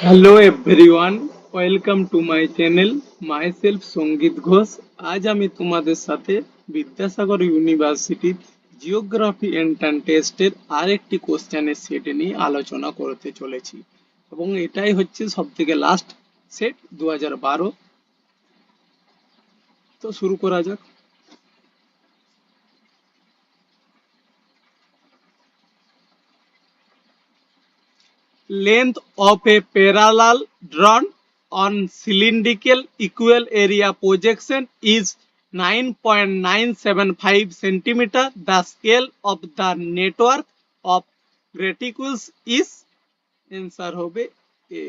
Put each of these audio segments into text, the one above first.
Hello everyone, welcome to my channel. My self সঙ্গীত ঘোষ। আজ আমি তোমাদের সাথে বিদ্যাসাগর ইউনিভার্সিটির জিওগ্রাফি এন্ট্রান্স টেস্টের আরেকটি কোশ্চেনের সেট নিয়ে আলোচনা করতে চলেছি, এবং এটাই হচ্ছে সব থেকে লাস্ট সেট 2012। তো শুরু করা যাক। Length of a parallel drawn on cylindrical equal area projection is 9.975 centimeter. The scale of the network of reticles is answer হবে A.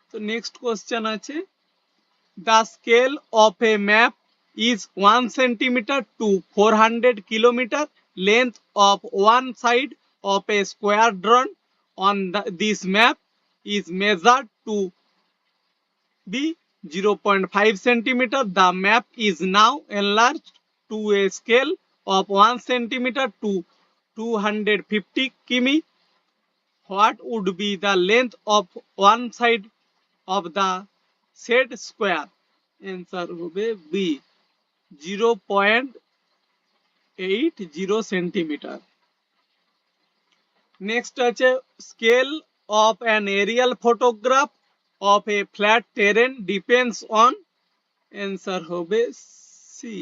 তো নেক্সট কোশ্চেন আছে, the scale of a map is 1 centimeter to 400 kilometer. Length of one side of a square drawn on this map is measured to be 0.5 centimeter. The map is now enlarged to a scale of 1 centimeter to 250 km. What would be the length of one side of the said square? Answer হবে B, 0.80 centimetre. Next আছে, scale of an aerial photograph of a flat terrain depends on. Answer হবে C,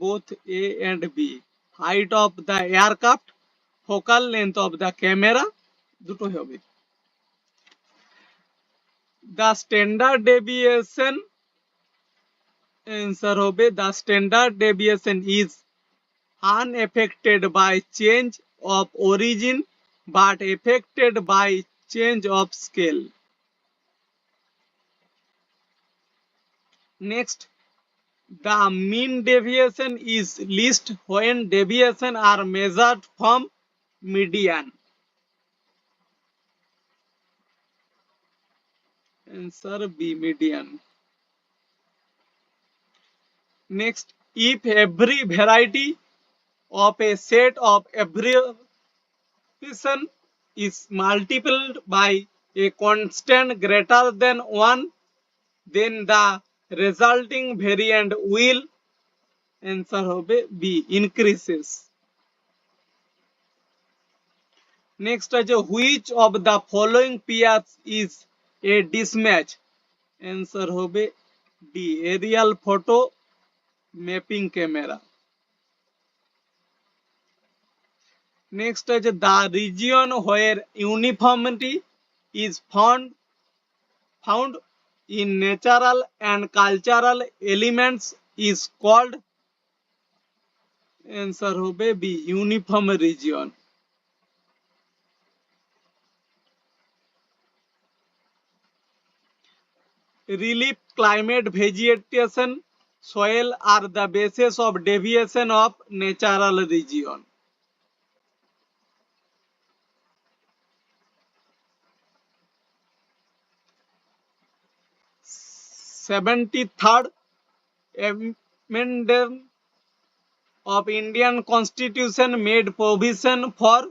both A and B. Height of the aircraft, focal length of the camera, দুটোই হবে। The standard deviation, answer হবে the standard deviation is unaffected by change of origin but affected by change of scale. Next, the mean deviation is least when deviation are measured from median. Answer B, median. Next, if every variety of a set of abbreviation is multiplied by a constant greater than 1, then the resulting variant will, answer হবে B, increases. Next আছে, which of the following pairs is a mismatch? Answer হবে D, aerial photo mapping camera. Next আছে, the region where uniformity is found in natural and cultural elements is called, answer হবে B, uniform region. Relief, climate, vegetation, soil are the basis of deviation of natural region. Seventy-third amendment of Indian Constitution made provision for,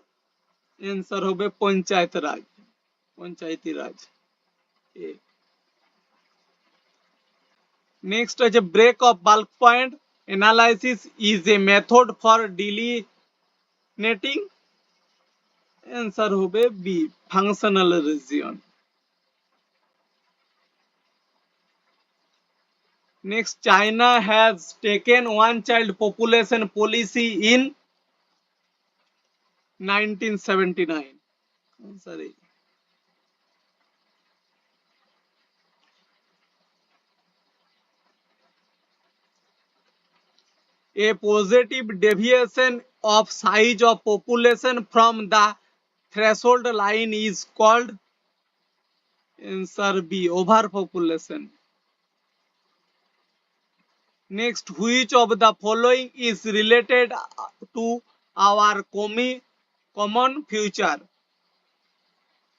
answer হবে পঞ্চায়েত রাজ, পঞ্চায়েতি রাজ A. Next আছে, break of bulk point analysis is a method for delineating, answer হবে B, functional region. Next, China has taken one child population policy in 1979. Answer A. A positive deviation of size of population from the threshold line is called, answer B, overpopulation. Next, which of the following is related to our common future?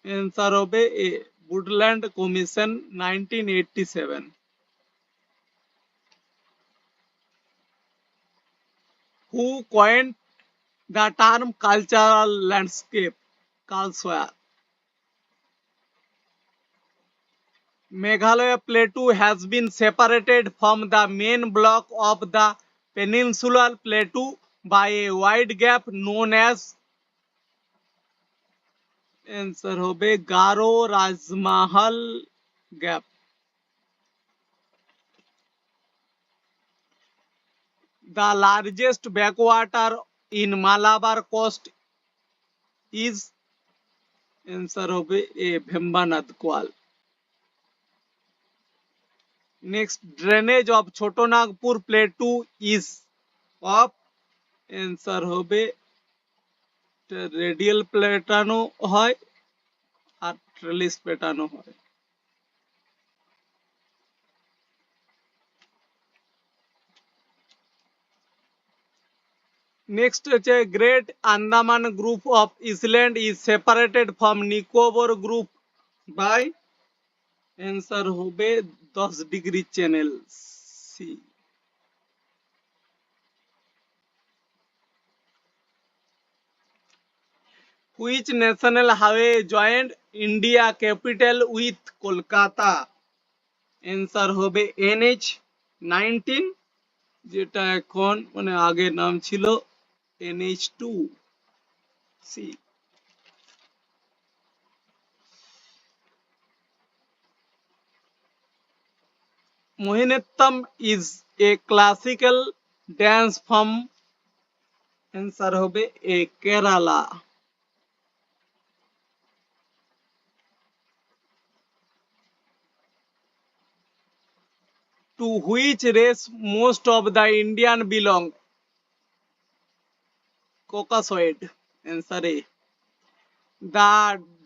Answer হবে A, Woodland Commission 1987. Who coined The term cultural landscape, Kalsware. Meghalaya Plateau has been separated from the main block of the peninsular plateau by a wide gap known as answer hobe Garo Rajmahal Gap. The largest backwater in Malabar coast is answer hobe a Bhembanath Kwal. Next, drainage of Chotonagpur Plateau is of answer hobe radial প্যাটার্নও হয় আর trellis প্যাটার্নও হয়। Next হচ্ছে great Andaman group of island is separated from Nicobar group by answer হবে 10 degree channel C. Which national highway joint India capital with Kolkata? Answer হবে NH-19, যেটা এখন মানে আগের নাম ছিল NH2 C. Mohiniyattam is a classical dance from answer hobe a Kerala. To which race most of the Indian belong? Caucasoid. Answer A. The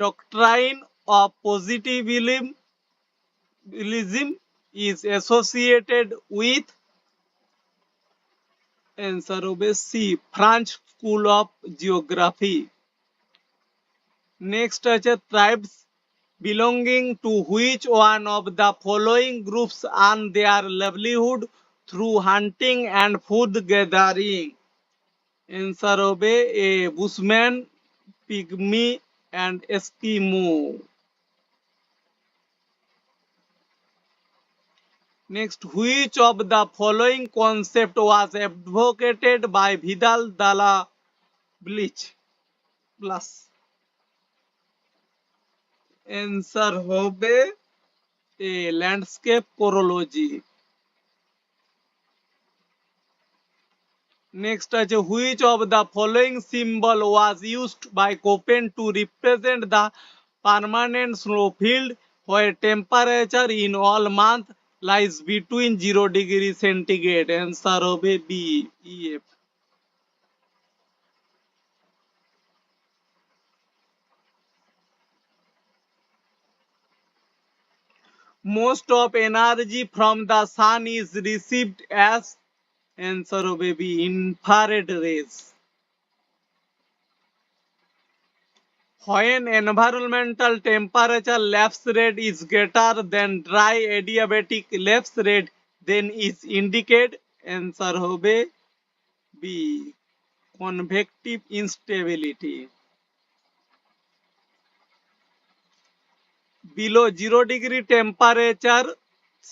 doctrine of positivism is associated with answer hobe C. French School of Geography. Next আছে tribes belonging to which one of the following groups earn their livelihood through hunting and food gathering? Answer হবে A. Bushman, Pygmy and Eskimo. Next, which of the following concept was advocated by Vidal Dalla Bleach? Plus. Answer হবে A. Landscape chorology. Next আছে which of the following symbol was used by Köppen to represent the permanent snow field where temperature in all month lies between 0 degree centigrade? Answer হবে B. EF. Most of energy from the sun is received as answer হবে B. Infrared rays. When environmental temperature lapse rate is greater than dry adiabatic lapse rate, then is indicate answer hobe B. Convective instability. Below 0 degree temperature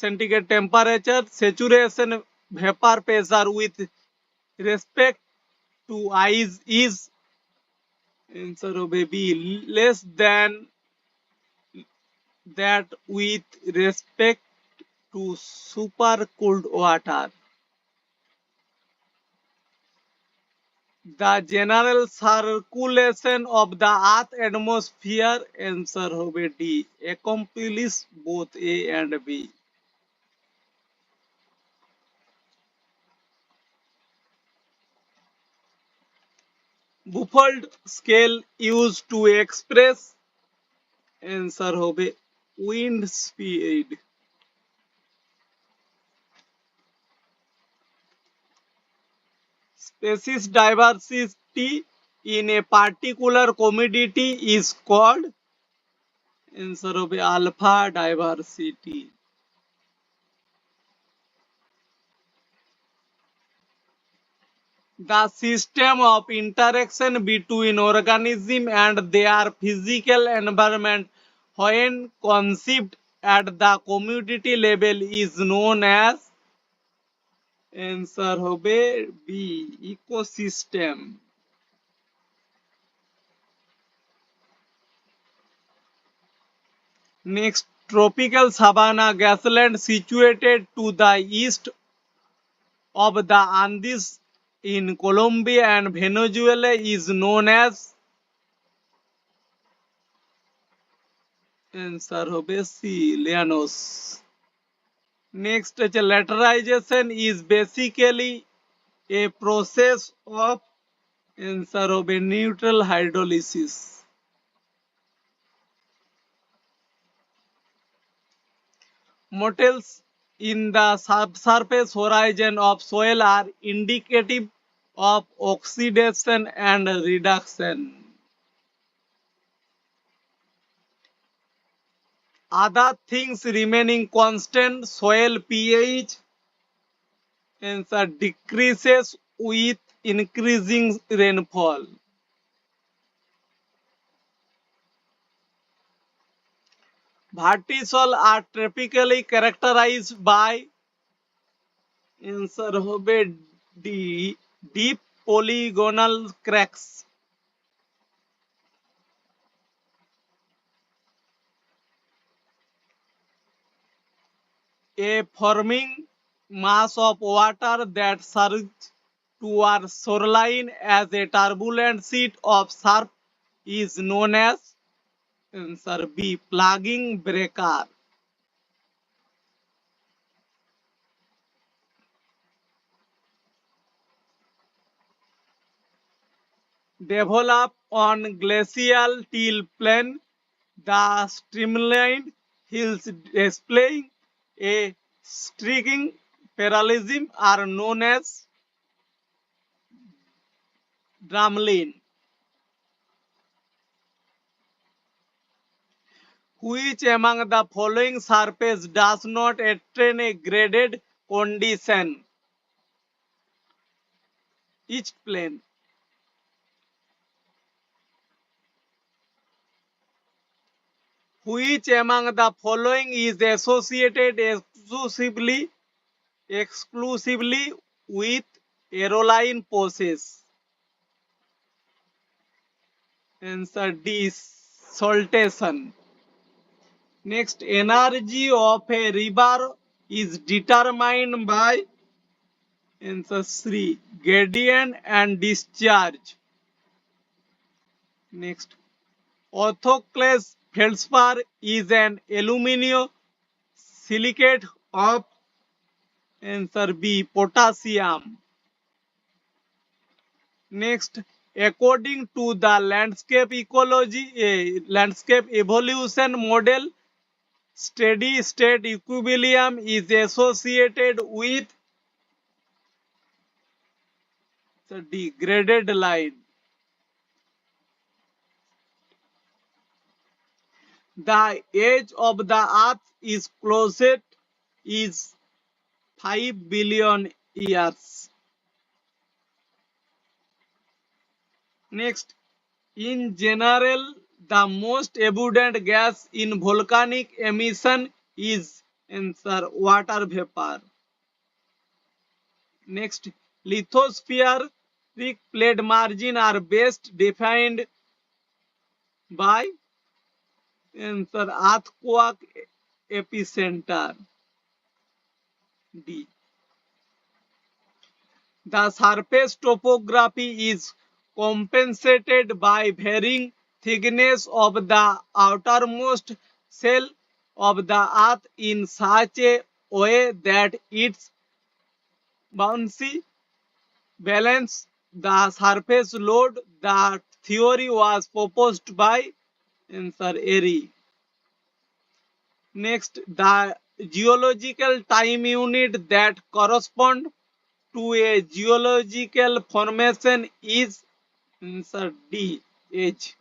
centigrade temperature, saturation vapor pressure with respect to ice is answer hobe B. Less than that with respect to super cooled water. The general circulation of the earth atmosphere answer hobe D. Accomplish both A and B. Buffold scale used to express answer hobe wind speed. Species diversity in a particular commodity is called answer hobe alpha diversity. The system of interaction between organism and their physical environment when conceived at the community level is known as answer হবে B ecosystem. Next, tropical savanna grassland situated to the east of the Andes in Colombia and Venezuela is known as answer হবে C llanos. Next, lateralization is basically a process of answer হবে neutral hydrolysis. Motels in the subsurface horizon of soil are indicative of oxidation and reduction. Other things remaining constant, soil pH answer decreases with increasing rainfall. Vertisols are typically characterized by answer হবে D deep polygonal cracks. A forming mass of water that surges towards shoreline as a turbulent sheet of surf is known as answer B plugging breaker. Develop on glacial till plain, the streamlined hills displaying a striking parallelism are known as drumlin. Which among the following surface does not attain a graded condition? Each plane. Which among the following is associated exclusively with aeroline poses? Answer D saltation. Next, energy of a river is determined by answer C gradient and discharge. Next, orthoclase feldspar is an aluminum silicate of answer B potassium. Next, according to the landscape evolution model, steady state equilibrium is associated with the degraded line. The age of the earth is closest is 5 billion years. Next, in general, the most abundant gas in volcanic emission is answer water vapor. Next, lithospheric plate margin are best defined by answer earthquake epicenter. D. The surface topography is compensated by varying thickness of the outermost shell of the earth in such a way that its bouncy balance the surface load. The theory was proposed by answer Airy. Next, the geological time unit that correspond to a geological formation is answer D age.